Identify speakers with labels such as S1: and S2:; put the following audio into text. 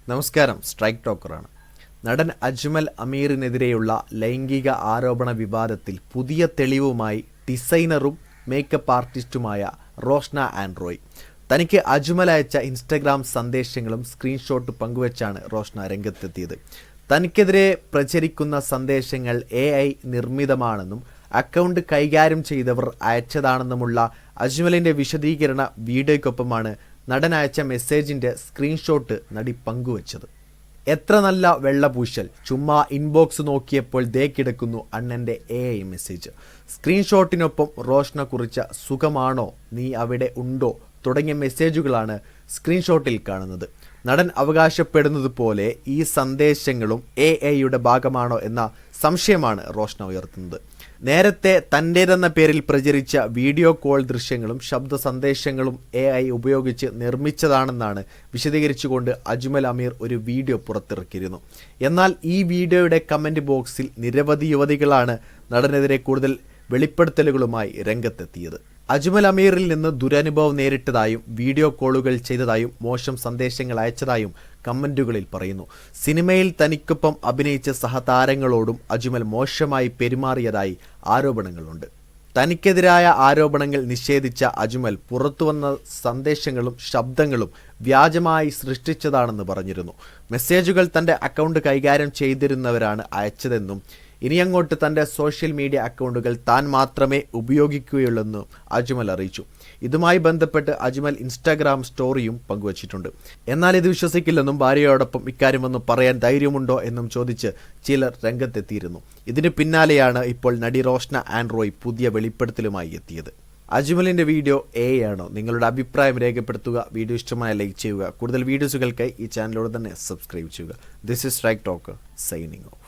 S1: നമസ്കാരം, സ്ട്രൈക്ക് ടോക്കറാണ്. നടൻ അജ്മൽ അമീറിനെതിരെയുള്ള ലൈംഗിക ആരോപണ വിവാദത്തിൽ പുതിയ തെളിവുമായി ഡിസൈനറും മേക്കപ്പ് ആർട്ടിസ്റ്റുമായ റോഷ്ന ആൻഡ്രോയ്. തനിക്ക് അജ്മൽ അയച്ച ഇൻസ്റ്റഗ്രാം സന്ദേശങ്ങളും സ്ക്രീൻഷോട്ട് പങ്കുവച്ചാണ് റോഷ്ന രംഗത്തെത്തിയത്. തനിക്കെതിരെ പ്രചരിക്കുന്ന സന്ദേശങ്ങൾ AI നിർമ്മിതമാണെന്നും അക്കൗണ്ട് കൈകാര്യം ചെയ്തവർ അയച്ചതാണെന്നുമുള്ള അജ്മലിൻ്റെ വിശദീകരണ വീഡിയോയ്ക്കൊപ്പമാണ് നടൻ അയച്ച മെസ്സേജിൻ്റെ സ്ക്രീൻഷോട്ട് നടി പങ്കുവച്ചത്. എത്ര നല്ല വെള്ളപൂശൽ, ചുമ്മാ ഇൻബോക്സ് നോക്കിയപ്പോൾ ദേ കിടക്കുന്നു അണ്ണൻ്റെ AI മെസ്സേജ്. സ്ക്രീൻഷോട്ടിനൊപ്പം റോഷ്ന കുറിച്ച സുഖമാണോ, നീ അവിടെ ഉണ്ടോ തുടങ്ങിയ മെസ്സേജുകളാണ് സ്ക്രീൻഷോട്ടിൽ കാണുന്നത്. നടൻ അവകാശപ്പെടുന്നത് പോലെ ഈ സന്ദേശങ്ങളും AIയുടെ ഭാഗമാണോ എന്ന സംശയമാണ് റോഷ്ന ഉയർത്തുന്നത്. നേരത്തെ തൻ്റേതെന്ന പേരിൽ പ്രചരിച്ച വീഡിയോ കോൾ ദൃശ്യങ്ങളും ശബ്ദ സന്ദേശങ്ങളും AI ഉപയോഗിച്ച് നിർമ്മിച്ചതാണെന്നാണ് വിശദീകരിച്ചുകൊണ്ട് അജ്മൽ അമീർ ഒരു വീഡിയോ പുറത്തിറക്കിയിരുന്നു. എന്നാൽ ഈ വീഡിയോയുടെ കമൻറ്റ് ബോക്സിൽ നിരവധി യുവതികളാണ് നടനെതിരെ കൂടുതൽ വെളിപ്പെടുത്തലുകളുമായി രംഗത്തെത്തിയത്. അജ്മൽ അമീറിൽ നിന്ന് ദുരനുഭവം നേരിട്ടതായും വീഡിയോ കോളുകൾ ചെയ്തതായും മോശം സന്ദേശങ്ങൾ അയച്ചതായും കമൻറ്റുകളിൽ പറയുന്നു. സിനിമയിൽ തനിക്കൊപ്പം അഭിനയിച്ച സഹതാരങ്ങളോടും അജ്മൽ മോശമായി പെരുമാറിയതായി ആരോപണങ്ങളുണ്ട്. തനിക്കെതിരായ ആരോപണങ്ങൾ നിഷേധിച്ച അജ്മൽ പുറത്തുവന്ന സന്ദേശങ്ങളും ശബ്ദങ്ങളും വ്യാജമായി സൃഷ്ടിച്ചതാണെന്ന് പറഞ്ഞിരുന്നു. മെസ്സേജുകൾ തൻ്റെ അക്കൗണ്ട് കൈകാര്യം ചെയ്തിരുന്നവരാണ് അയച്ചതെന്നും ഇനിയങ്ങോട്ട് തൻ്റെ സോഷ്യൽ മീഡിയ അക്കൗണ്ടുകൾ താൻ മാത്രമേ ഉപയോഗിക്കുകയുള്ളൂവെന്നും അജ്മൽ അറിയിച്ചു. ഇതുമായി ബന്ധപ്പെട്ട് അജ്മൽ ഇൻസ്റ്റാഗ്രാം സ്റ്റോറിയും പങ്കുവച്ചിട്ടുണ്ട്. എന്നാൽ ഇത് വിശ്വസിക്കില്ലെന്നും ഭാര്യയോടൊപ്പം ഇക്കാര്യമൊന്നും പറയാൻ ധൈര്യമുണ്ടോ എന്നും ചോദിച്ച് ചിലർ രംഗത്തെത്തിയിരുന്നു. ഇതിന് പിന്നാലെയാണ് ഇപ്പോൾ നടി റോഷ്ന ആൻഡ്രോയ് പുതിയ വെളിപ്പെടുത്തലുമായി എത്തിയത്. അജ്മലിൻ്റെ വീഡിയോ AI ആണോ? നിങ്ങളുടെ അഭിപ്രായം രേഖപ്പെടുത്തുക. വീഡിയോ ഇഷ്ടമായ ലൈക്ക് ചെയ്യുക. കൂടുതൽ വീഡിയോസുകൾക്കായി ഈ ചാനലിലൂടെ തന്നെ സബ്സ്ക്രൈബ് ചെയ്യുക. This is strike talker signing off.